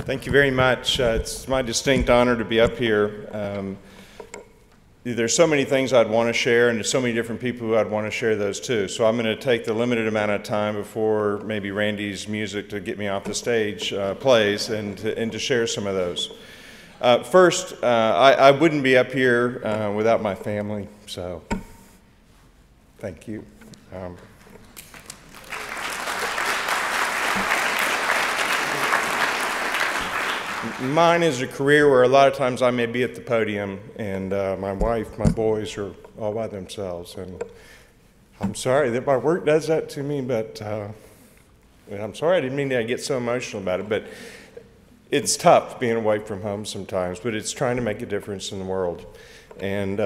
Thank you very much. It's my distinct honor to be up here. There's so many things I'd want to share, and there's so many different people who I'd want to share those to. So I'm going to take the limited amount of time before maybe Randy's music to get me off the stage plays and to share some of those. First, I wouldn't be up here without my family, so thank you. Mine is a career where a lot of times I may be at the podium and my wife, my boys are all by themselves. And I'm sorry that my work does that to me, but I'm sorry, I didn't mean to get so emotional about it. But it's tough being away from home sometimes, but it's trying to make a difference in the world. And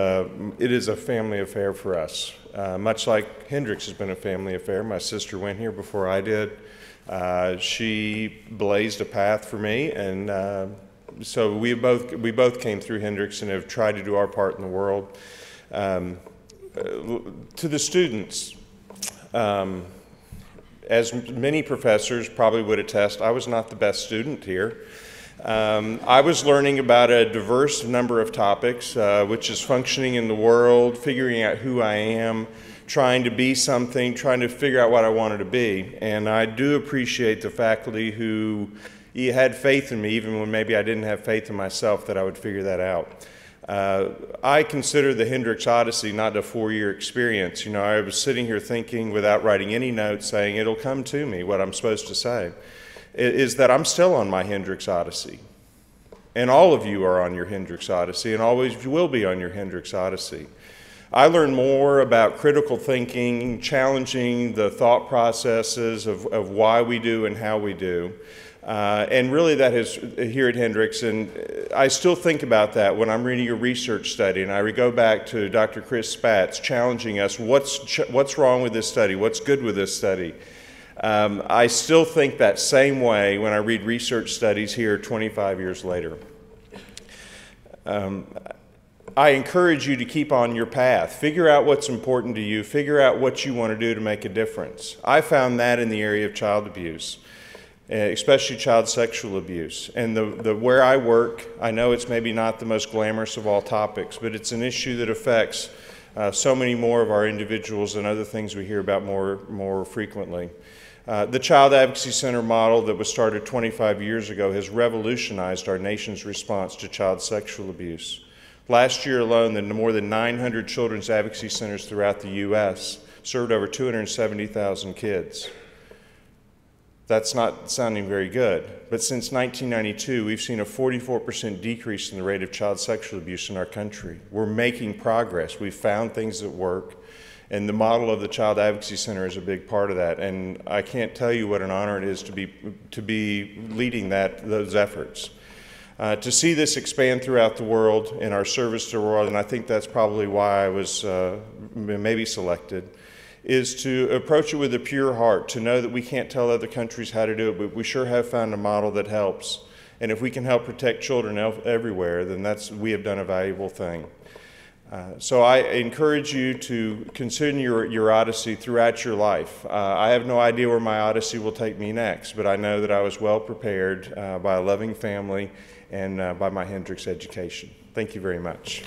it is a family affair for us. Much like Hendrix has been a family affair. My sister went here before I did. She blazed a path for me, and so we both came through Hendrix and have tried to do our part in the world. To the students, as many professors probably would attest, I was not the best student here. I was learning about a diverse number of topics, which is functioning in the world, figuring out who I am, trying to be something, trying to figure out what I wanted to be. And I do appreciate the faculty who had faith in me, even when maybe I didn't have faith in myself that I would figure that out. I consider the Hendrix Odyssey not a 4-year experience. You know, I was sitting here thinking without writing any notes, saying it'll come to me, what I'm supposed to say, is that I'm still on my Hendrix Odyssey. And all of you are on your Hendrix Odyssey and always will be on your Hendrix Odyssey. I learned more about critical thinking, challenging the thought processes of why we do and how we do. And really that is here at Hendrix, and I still think about that when I'm reading a research study, and I go back to Dr. Chris Spatz challenging us, what's wrong with this study, what's good with this study. I still think that same way when I read research studies here 25 years later. I encourage you to keep on your path. Figure out what's important to you. Figure out what you want to do to make a difference. I found that in the area of child abuse, especially child sexual abuse. And where I work, I know it's maybe not the most glamorous of all topics, but it's an issue that affects so many more of our individuals and other things we hear about more frequently. The Child Advocacy Center model that was started 25 years ago has revolutionized our nation's response to child sexual abuse. Last year alone, more than 900 children's advocacy centers throughout the U.S. served over 270,000 kids. That's not sounding very good, but since 1992, we've seen a 44% decrease in the rate of child sexual abuse in our country. We're making progress. We've found things that work, and the model of the Child Advocacy Center is a big part of that. And I can't tell you what an honor it is to be leading those efforts. To see this expand throughout the world in our service to the world, and I think that's probably why I was maybe selected, is to approach it with a pure heart, to know that we can't tell other countries how to do it, but we sure have found a model that helps. And if we can help protect children everywhere, then we have done a valuable thing. So I encourage you to consider your Odyssey throughout your life. I have no idea where my Odyssey will take me next, but I know that I was well prepared by a loving family and by my Hendrix education. Thank you very much.